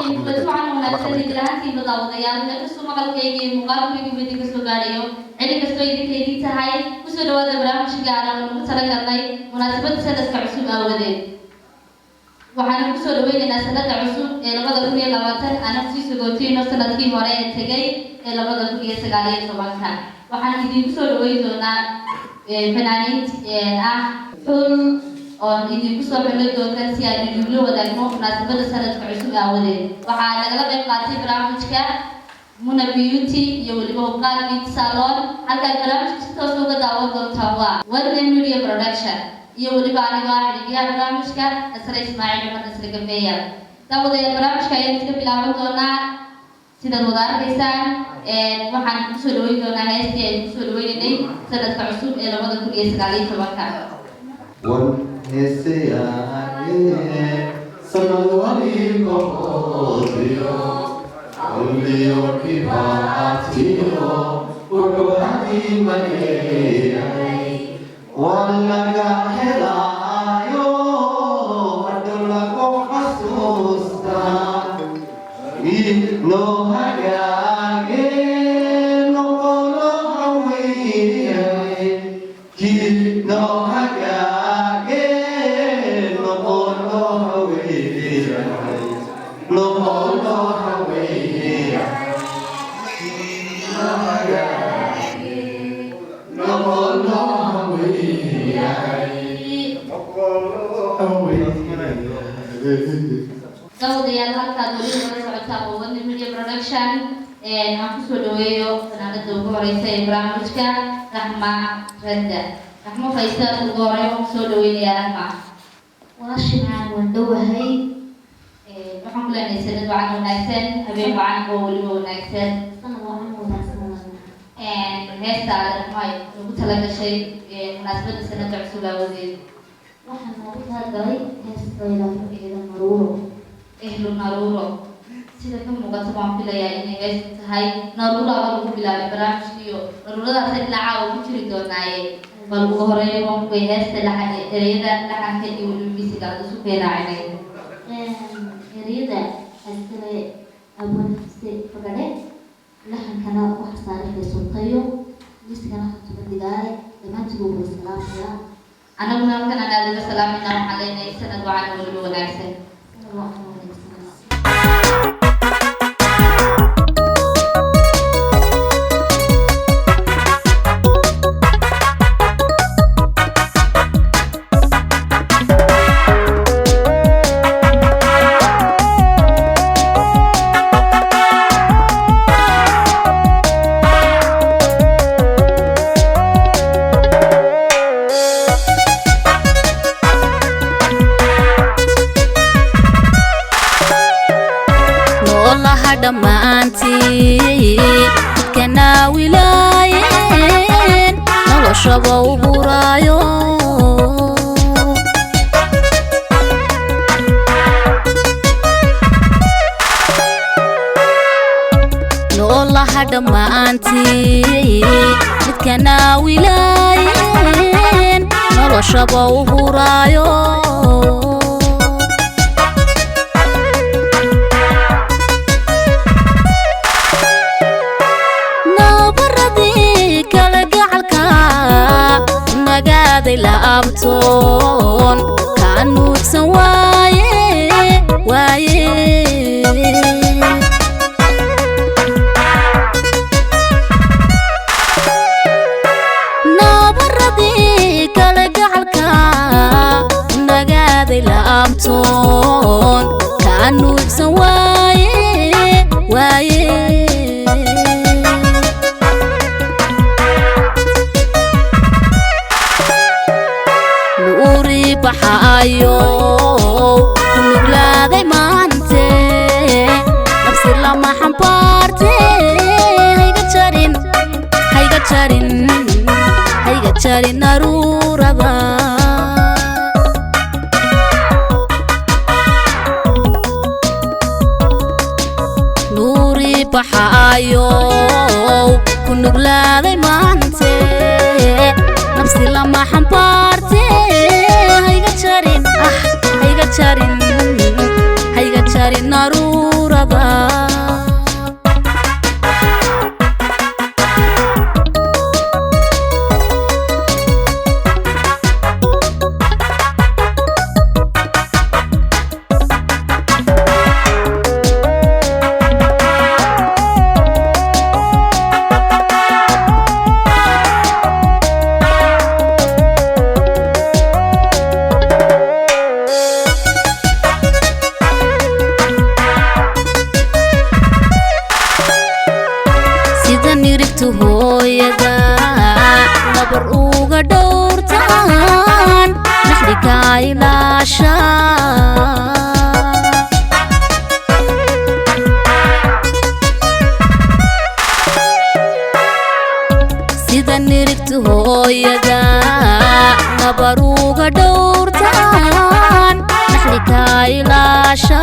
in Fadxi wanaagsan idraantii badawdayaal meel kasta maqalkayga muqaalkayga mid ka soo gaarayo cid kasta idinkeedii tahay ku soo dhawaada barnaamijka gaar ah oo lagu talagalay munaasabadda sanadka cusub aawadeed waxaan ku soo dhaweynaynaa sanadka cusub ee 2020 ana sii sugootiino sanadkii hore ee tagay ee 2019 waxaan idinku soo dhaweyn doonaa fanaaninta ah xul oo idinku soo xulay doontaan si aan idinla wadaagno munaasabadda sanadka cusub aawadeed waxaa nagala qayb qaatay barnaamijka Muna Beauty iyo waliba Hubqaad Beutysalon halka barnaamijka si toos uga daawan doontaan waa Wadane Media Production iyo waliba aniga xiriyaha barnaamijka Nasrah Ismaaciil Nasrah Kafeeya dawada barnaamijka ayaan iska bilaaban doonaa sida wada arkaysaan waxaan ku soo dhaweyn doonaa heestii ay ku soo dhaweynay sanadka cusub ee 2019 dawadayaal halkaad weli nala socotaa oo Wadane Media Production aan ku soo dhaweeyo fanaanada ugu horeysa ee barnaamijka Rahma Radda Rahma Faysal ugu horeeyo ku soo dhaweynaya Rahma walaashaan waan dhawahay waxaan ku leenahay sanad wacan wanaagsan habeen wacan oo weliba wanaagsan sanad wacan wanaagsan heesta Rahma ugu talagashay munaasabadda sanadka cusub aawadeed waxaan ugu talagalay heesta ilaafkeeda maruuro ehlu naruuro sida ka muuqata waan filayaa inay heesta tahay naruuro lagu bilaabay barnaamijkiyo naruuradaas dhinaca oo ku jiri doonaaye bal ugu horeeyo waan ku heesta ereyada dhaxanka iyo weliba isu keenaynay ereyada asale abunfiste fagade lahankana waxa saaray sultayo miskana xubta digaale dhammaantood waa salaamaya anaguna halkan aan aad uga salaamayna waxaan leenahay sanad wacan oo weliba wanaagsan kana wilaayeen noloshaba u buraayo noolaha dhammaantii midkana wilaayeen noloshaba u buraayo la abtoon kanuusan waaye nabaradii kala gacalka nagaaday la abtoon kanuusan waaye baxayo kulugladay maante nafsi lama xambaarte hayga jarin naruurada nuuri baxayo kulugladay maante nafsi lama xambaarte hayga jarin naruura nabaruga dhowrtaan naxlika ilaasha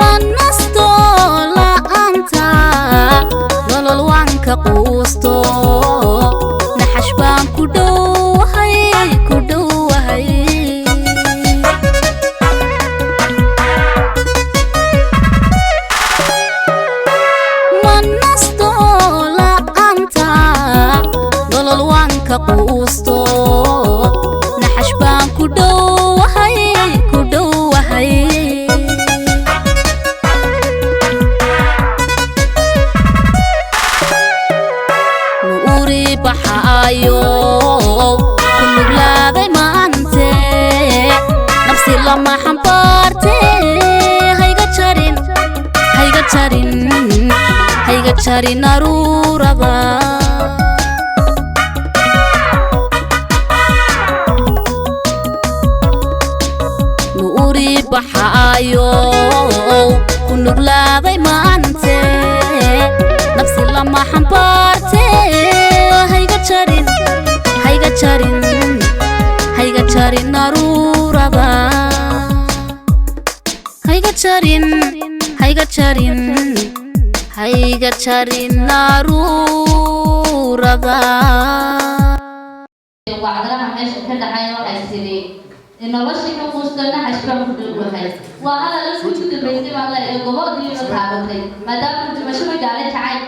manasto la'aanta nolol waan ka quusto naxash baan ku dhowahay quusto naxash baan ku dhowahay nuuri baxaayo ku nuglaaday maante nafsi lama xambaarte hayga jarin aruurada baxaayo ku nuglaaday maante nafsi lama xambaarte hayga jarin aruurada hayga jarin aruurada wacdaraha meesha ka dhacayo waxay tiri noloshii ka quustana xashbaan ku dhowdahay waa hadal isku dambeysay baan leeyahay gobodii la taabatay maadaama dhimasho magaalada jacayl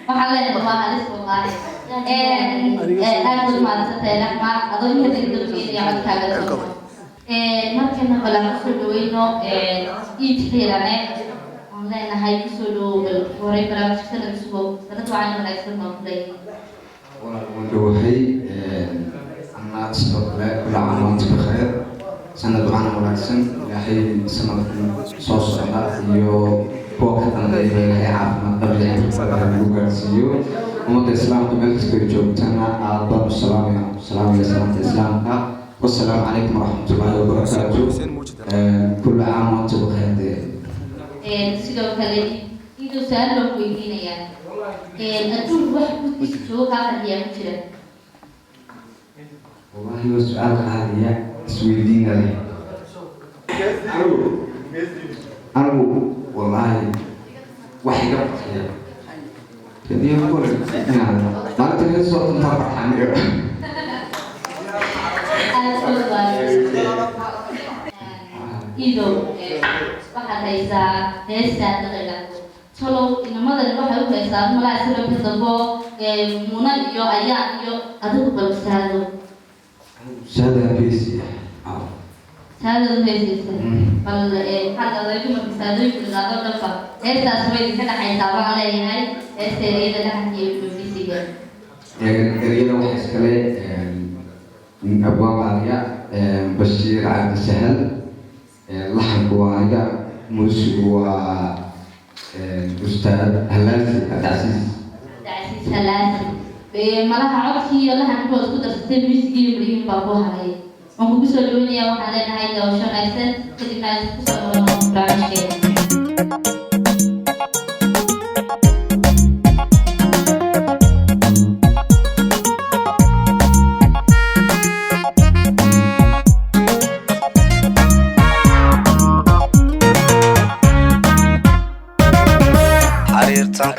waxaan leeyahay waa halis wallaahi aad u maadsantahay raxma adoo inta degdeggeeda codkaaga soo markana balan kusoo dhaweyno iidxiirane aan leenahay kusoo dhawow horay barnaamijka sanad cusub sanad wacan wanaagsan baan ku leeyahay waan dhawahay anaa sidoo kale kula caalamta bakheer sanad wacan wanaagsan ilaahay sanadkan soo socda iyo kuwa ka dambeeya ilaahay caafimaad qabla lagu gaarsiiyo ummadda islaamka meel kasta ay joogtana aad baan u salaamaya salaamta islaamka wassalaamu calaykum waraxmatullaahi wabarakaatu kulla caam wa antum bikheer sidoo kale idoo saal loo weydiinayaa adduunku wax gudkiisa joogo kaa fadhiyaa ku jira wallahi waa su-aal qaadiya isweydiina leh anigu wallahi wax iga farxiya kadiya kule maalinta laga soo tuntaa farxaniyo ido waxaad haysaa heestaa dhaqaylaku talow inamadani waxay u haysaa malaa sababka dambo munan iyo ayaan iyo adigu balsaado saada heesi saada heesaysa bal xagga adaygu marka saadooyinku dhaqaado dhanba heestaas way idinka dhaxaysaa baan leeyahay heesta ereyada dhaxanka iyo dhofisiga ereyada waxa iskale abwaan qaaliya bashiir cabdi sahal laxanku waa aniga muusigu waa ustaad halaasi abdicasiis halaasi malaha codkii iyo laxankood ku darsatay muusigii iyo beriyin baa ku haray waan kugu soo dhaweynayaa waxaan leenahay daawasho wanaagsan kadibna aan kusoo noqono barnaamijkeena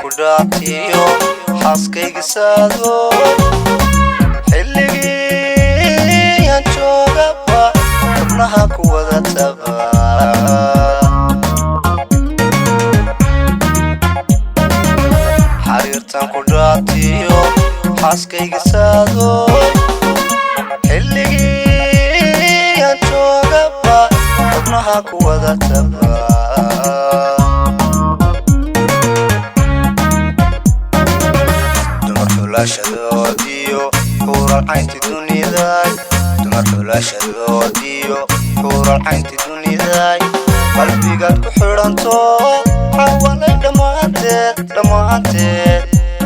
kudhaatiyo xaaskayga saado xilligii aan joogaba xubnaha ku wada taba xariirtan kudhaatiyo xaaskayga saado xilligii aan joogaba xubnaha ku wada taba xulashadodiyo xuuralcaynti duniday dumar xulashadodiyo xuuralcaynti duniday qalbigaad ku xidhanto xawalay dhammaanteed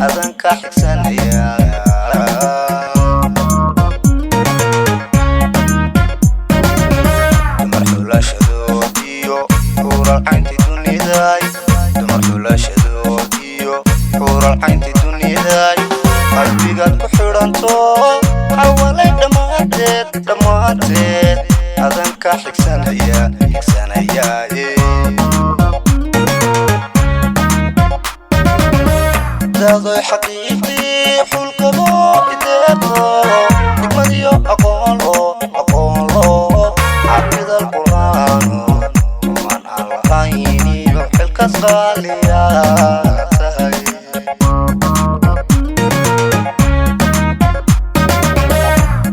adan ka xigsanaya dumar xulashadodiyo xuuralcaynti duniday dumar xulashadodiyo dunidaay qalbigaad ku xidhanto xawalay dhammaanteed adan ka xigsanaya daadoy xaqiiqii xulkabo ideeqo xikmadiyo aqoon loo cabida alqur'aano man aan lahayniyo xilkas qaaliyaa tahay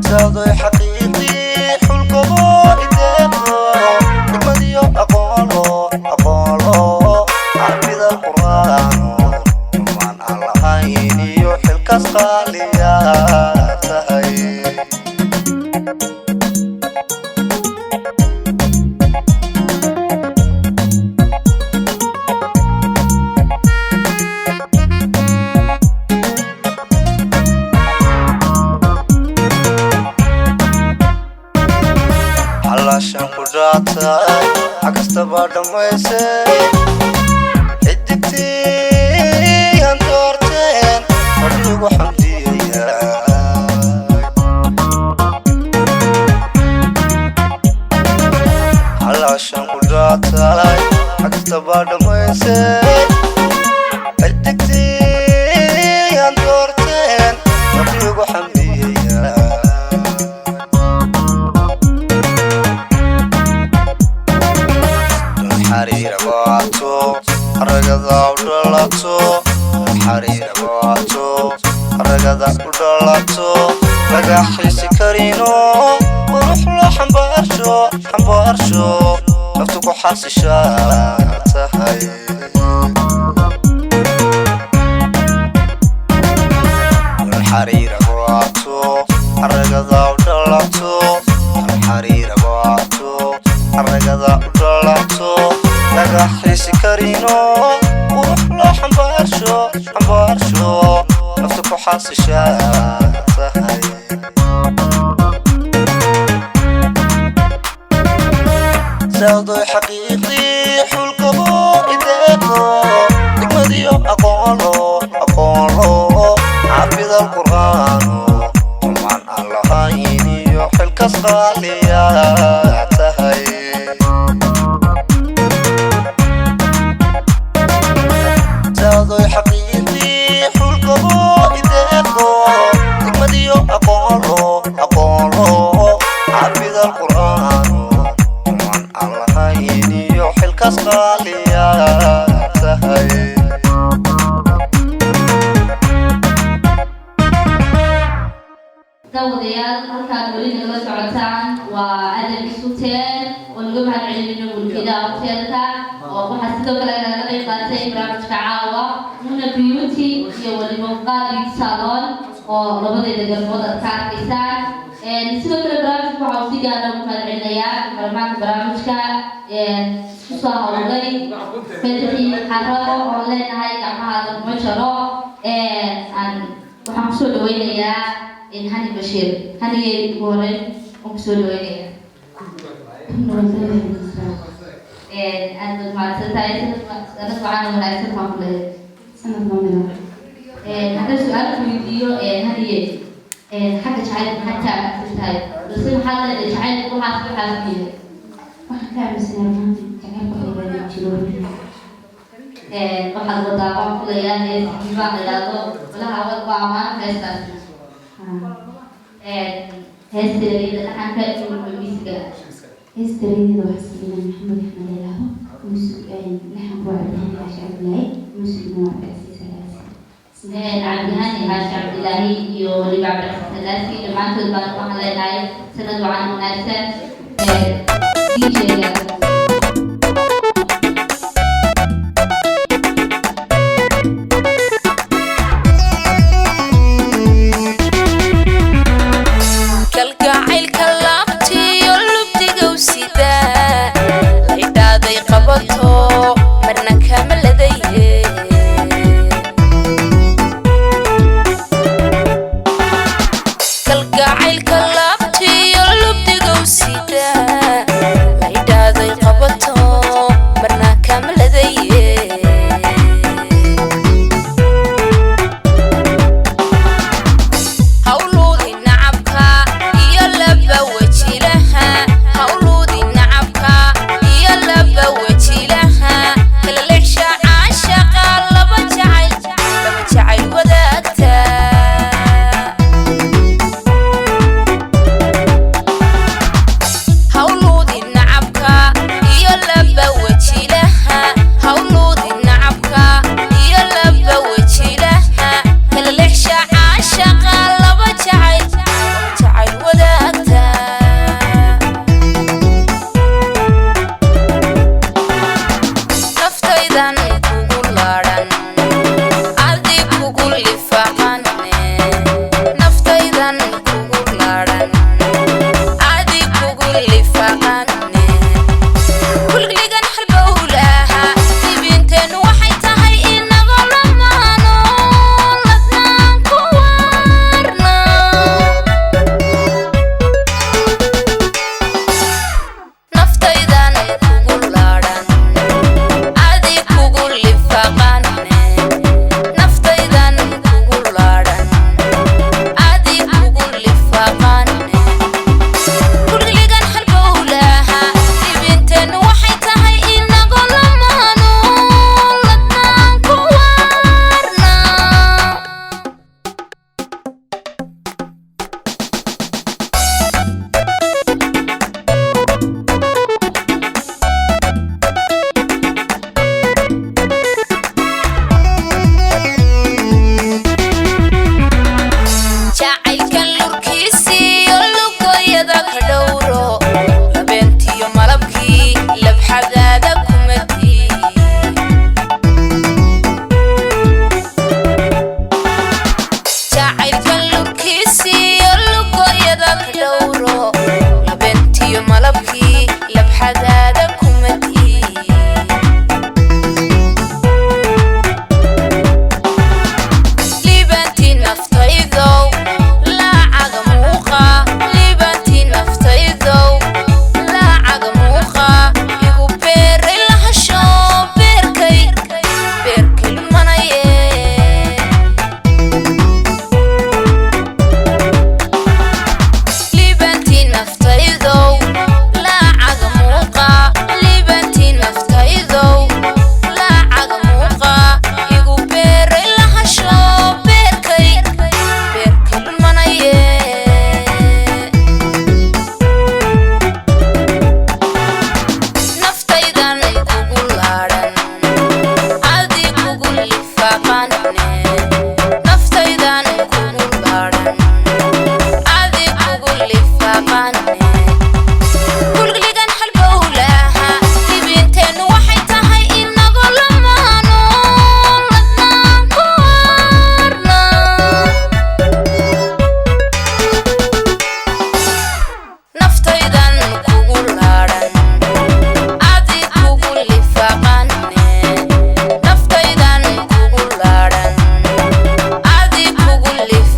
daadoy xaqiiqii xulkabo ideeqo xikmadiyo aqoon loo cabida alqur'aano man aan lahayniyo xilkas qaaliyaa tahay halashan ku dhaatay kastaba dhammaysay xidigtii aan doorteen fadhigu xamdiyaya halashan ku dhaatay kastaba dhammaysay xidigtii aan doorteen fadhigu xamdiyaya حرير باتو رجدا ودلاتو حرير باتو رجدا ودلاتو رجع حس كرينو وروح له حنبارشو نفتكو حاس شاتهاي حرير باتو رجدا ودلاتو حرير باتو رجدا ودلاتو laga xisi karino wux la xambaarsho naftu ku xasishaa tahay sawdoy xaqiiqii xulkabo ideeqo xikmadiyo aqoon loo cabida alqur'aano man aan lahayniyo xilkas qaaliyaa tahay sawdoy xaqiiqii xulkabo ideeqo xikmadiyo aqoon loo cabida alqur'aano man aan lahayniyo xilkas qaaliyaa tahay dawadayaal halkaan weli nagala socotaan waa adab suteen oo naga mahadcelinayno mulkiilaha hoteelka oo waxaa sidoo kale nagala qayb qaatay barnaamijka caawa Muna Beauty iyo waliba Hubqaad Beutysalon oo labadeeda galmood aad ka arkaysaan sidoo kale barnaamijka waxaa si gaar ah ugu mahadcelinayaa barnaamijka isku soo hawlgay Fadxi Xaraago oo leenahay gacmahaada kuma jaro waxaan kusoo dhaweynayaa هاني بشير هاني كورن وكسولوية أنت ما تتعيش أنا طبعا ولا أحسن ما كله سنة نومنا هذا سؤال في فيديو هاني حاجة شعير حتى تستاهل بس هذا شعير كل حاجة حاجة وحكى مسنا كمان بقول تشيلوني واحد وضعهم كليان يسمع للاطو ولا هذا بعمان كيسان هستري أنا كأنه بمسكة هستري ده حسينا محمد أحمد الله مسكين نحن وعدنا عشان الله مسكين وعدنا سلاسي عبدهاني هاش عبد الله يولي بعد سلاسي لما تلبان وحلا ناي سند وعن مناسب دي kalgacaylka laabtiyo lubdigow sida la idhaaday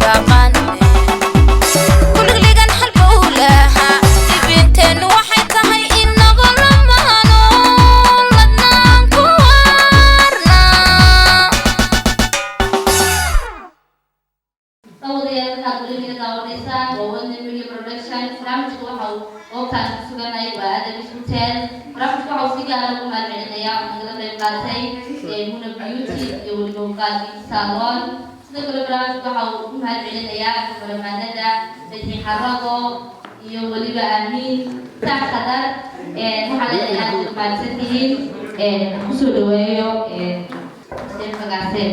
yaqaane kulligan halbowlaha dibinteen waxay tahay inagu lamaano ladnaan ku waarna tawdeeda kulliga daawadaysa Wadane Media Production barnaamijku waxa uu qoftaan ku suganay waad hotel barnaamijku waxa uu si gaar ah ugu mahadcelinayaa nagala qayb qaatay Muna Beauty iyo Hubqaad Beutysalon sidoo kale barnaamijku waxa uu ugu mahadcelinayaa barnaamijyada Fadxi Xaraago iyo waliba Aamin Khadar waxaa leeyahay aad mahadsantihiin ku soo dhaweeyo magacaase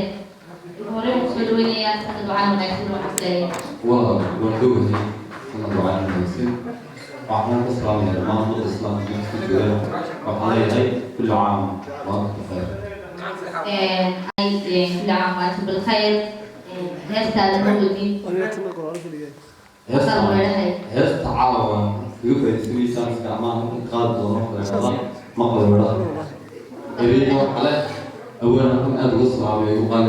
hore u soo dhaweynaya sanad waxaan wanaagsan oo xaflay وندوه سنة وعين المسجد وعنا الإسلام ما هو الإسلام في الجوال وعليه كل عام وأنتم بخير. كل عام وأنتم بالخير. هسه المولودين. هسه تعاون يوفي سوي سامس كمان قاد ظروف الرمضان ما قدر ولا. إذا على أولا هم أدرس رابع وقال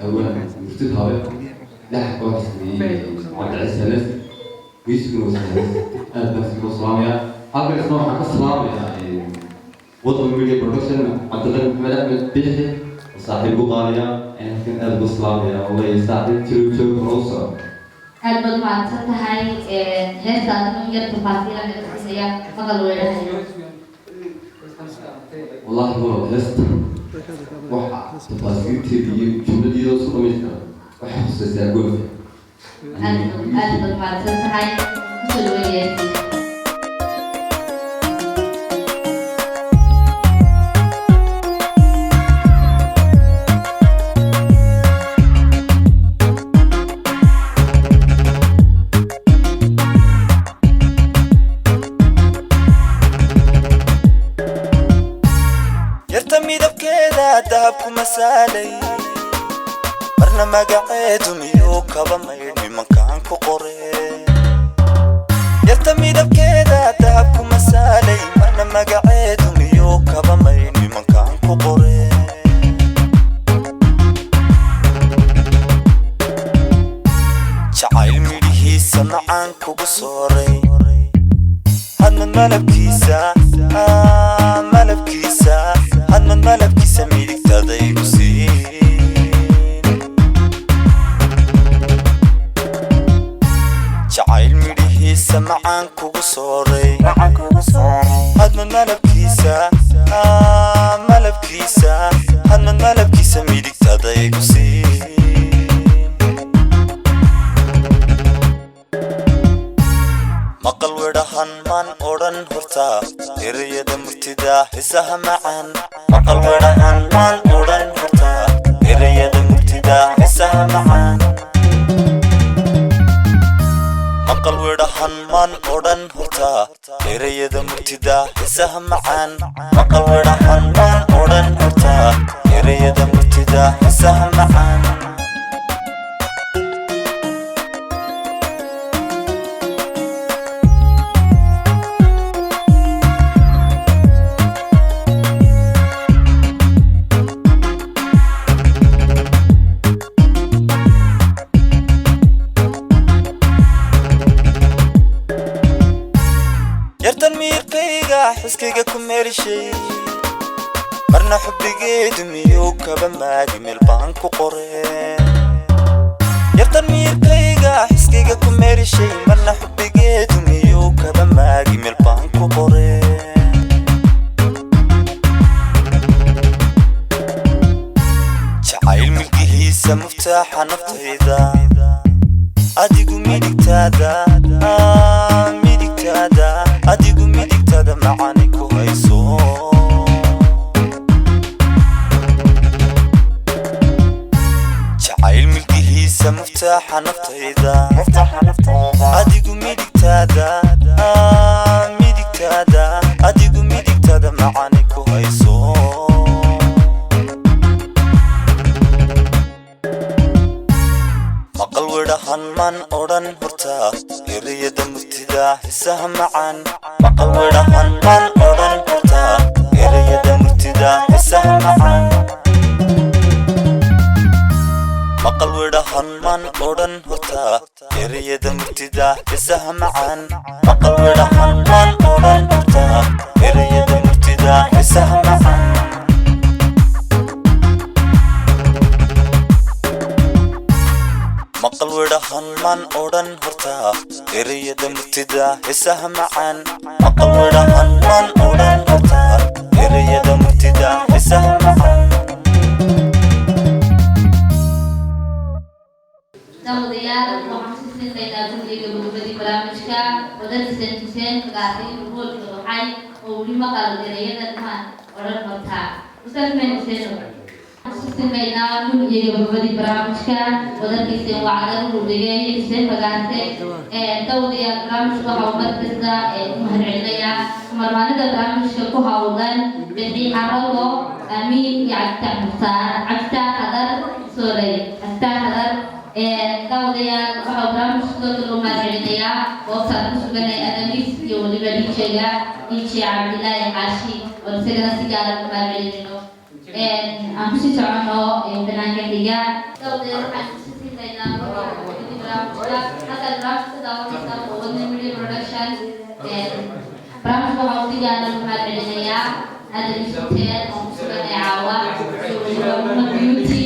أولا مفتوح هذا لا حكوا حسني عند السلف ويسكنوا السلف هذا نفس الصوامية هذا اسمه حق الصوامية وضع ميديا برودكشن عبد الله محمد أحمد بيحي وصاحب بوغاليا يعني كان أدب الصوامية والله يساعد تلو روسا هل ما تنتهي هذا من غير تفاصيل عن الأساسية فضل ولا والله هو هست وحى تفاصيل تبي جملة دي وصلوا مشكلة وحسس أقول أنا ما تنتهي كل وياتي يرتمي دبكيدا دهبكو مسالي magaceedu miyuu kaba maydhi mankaan ku qoreen yartami dabkeeda dahabku masaalay marna magaceedu miyuu kaba maydhi mankaan ku qoreen jacayl midhihiisa macaan kugu sooray hadmad malabkiisa hadmad malabkiisa midigtaday ku sii jacayl midhihiisa macaan kugu sooray hadmad malabkiisa hadmad malabkiisa midigtaday ku sii maqal wedhahan maan odhan hortaa erayada murtida hisaha macaan maqal wedhahan maan odhan hortaa erayada murtida hisaha macaan maqal wedhahan maan odhan hortaa erayada murtida hisaha macaan maqal wedhahan maan odhan hortaa erayada murtida hisaha macaan حسكيga ku meershay marna xubbigeedu miyuu kaba maagi meel baan ku qoreen yartan miirkayga xiskiga ku meershay marna xubbigeedu miyuu kaba maagi meel baan ku qoreen jacayl milkihiisa muftaaxa naftayda adigu midigtaada adigu midigtada macani ku hayso jacayl milkihiisa muftaaxa naftayda adigu midigtada adigu midigtada macani ku hayso maqal wedhahan maan odhan hortaa erayada murtida hisaha macaan maqal wedhahan maan odhan hortaa erayada murtida hisaha macaan maqal widhahan man odhan horta ereyada murtida xiisaha macaan maqal widhahan man odhan horta ereyada murtida xiisaha macaan maqal widhahan man odhan horta ereyada murtida xiisaha macaan maqal widhahan man odhan horta ereyada murtida xiisaha macaan داوديال وحسسين بين أبوي قبل برامجك ودرس سنتين قاعدين نقول كروحي ولما قال جريان المان ورد مرتاح وصل من سنو حسسين بين أبوي قبل برامجك ودرس سن وعدل ورجعي سن بقاسة داوديال برامج وحومر كسا مهر عليا مرمانة برامجك كهاودان بدي حرقه أمين يعتق مصار عتق هذا سوري عتق هذا داوديال برامجka loo maareynayaa oo saan ku suganay adamis iyo waliba dijeega inji Cabdilaahi Xaashi oo isagana si gaar ah u maareynayno aan ku sii socono banaanka xiga dawdeer waxaan ku sii siinayna barnaamijka hada barnaamijka daawadaysa oo Wadane Media Production barnaamijka waxaa si gaar ah u maareynayaa adamis hotel oo ku suganay caawa iyo waliba beauty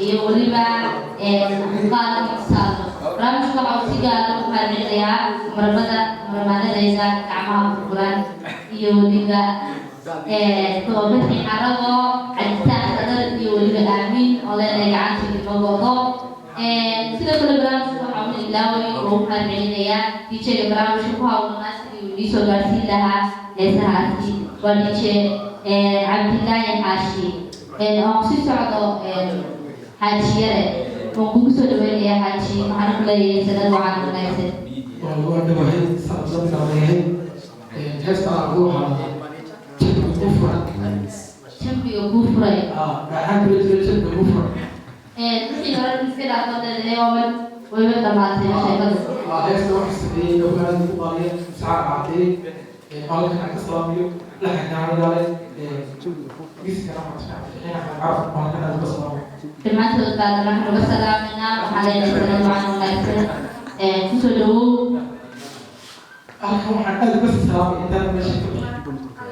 iyo waliba muqaal Beutysalon barnaamijka waxaa si gaar ah u maareynayaa marmanadayda gacmaha buuran iyo waliba Fadxi Xaraago Abdifatah Khadar iyo waliba Aamin oo leenahay gacanta magoodo sidoo kale barnaamijka waxaa u ilaaway oo u maareynayaa dijeega barnaamijka ku hawlanaas iyo soo gaarsiin lahaa heesahaasi waa dije Cabdilaahi Xaashi oo ku sii socdo حاجية وكل سؤال يا حاجي معنا كلي سنة وعن الناس. وأنا بحب صلصة عليه هسه أروح كفرة. شنبي كفرة. بحب الفيلم كفرة. نحن نرى المشكلة قد اليوم ويبدأ مع الشيء. هسه واحد سنين لو كان طالع ساعة عادي قال لك أنا إسلامي لا إحنا على Termasuk dalam bersalamina hal yang selalu mengatakan kusudu. Aku ada bersalam dan bersyukur.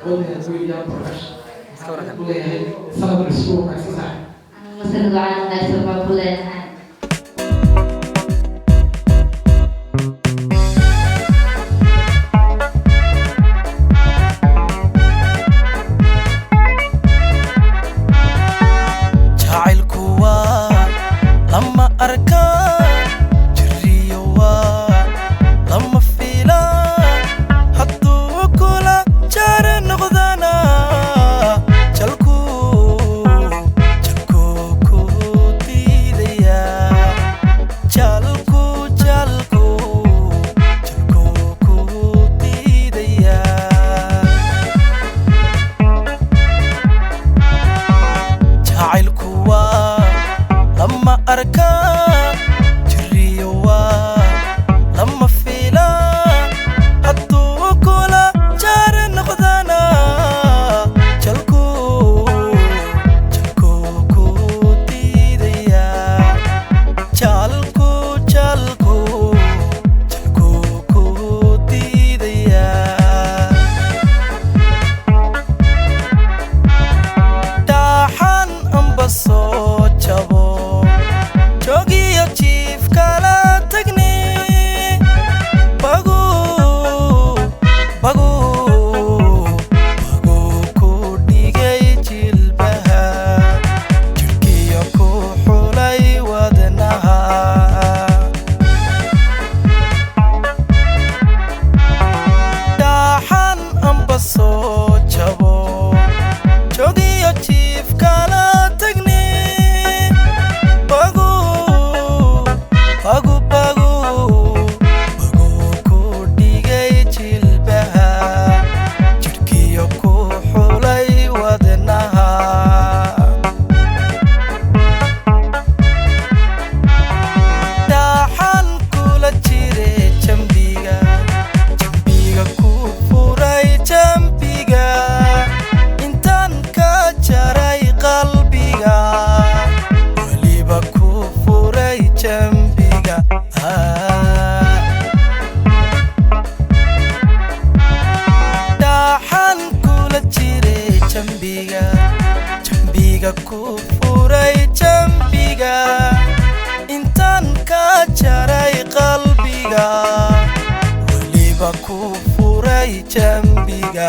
Boleh dia berkas. Boleh salam bersyukur kasih. Masalah dan sebab boleh. Yeah. dhaxan kula jiray jambiga jambiga ku furay jambiga intaan ka jaray qalbiga weliba ku furay jambiga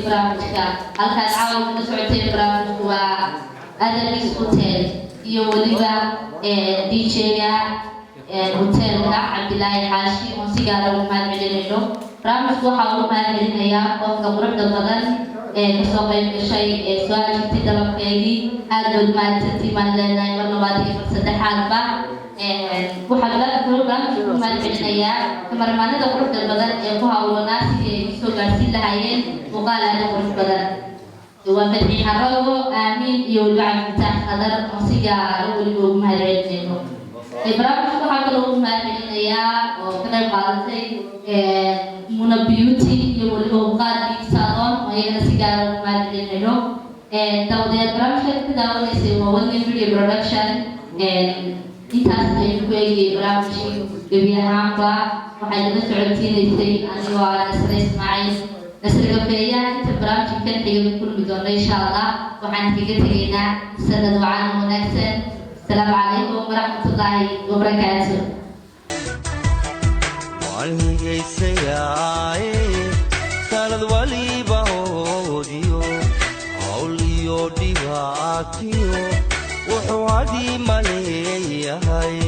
halkaas caawa ka socotay barnaamijku waa Adamis Hotel iyo waliba DJ-ga hotelka Cabdilaahi Xaashi oo si gaar ah u mahadcelinayno barnaamijku waxa uu mahadcelinayaa qofka quruxda badan ka soo qayb gashay su'aashii dalabkeedii aad u mahadsantii maadaama mar labaad iyo mar saddexaadba waxaa laga barnaamijku mahadcelinayaa kamarmaanada quruxda badan ee ku hawlanaa sidii ay soo gaarsiin lahaayeen muqaal aad u qurux badan Fadxi Xaraago Aamin iyo Abdifatah Khadar oo si gaar ah waliba ugu mahadcelinayno barnaamijku waxaa kaloo ugu mahadcelinayaa oo ka qayb qaadatay Muna Beauty iyo waliba Hubqaad Beutysalon oo iyagana si gaar ah ugu mahadcelinayno dawdeed barnaamijka ka daawanaysay waa Wadane Video Production intaas aynu ku eegay barnaamijkii gebi ahaanba waxay naga socodsiinaysay anigoo ah Nasrah Ismaaciil Nasrah Kafeeya inta barnaamijkan xiga kulmi doona insha Allah waxaan kaga tegaynaa sanad wacan wanaagsan السلام عليكم ورحمة الله وبركاته sanad waliba hoodiyo hawliyo dhibaatiyo wuxuu hadii maleeyahay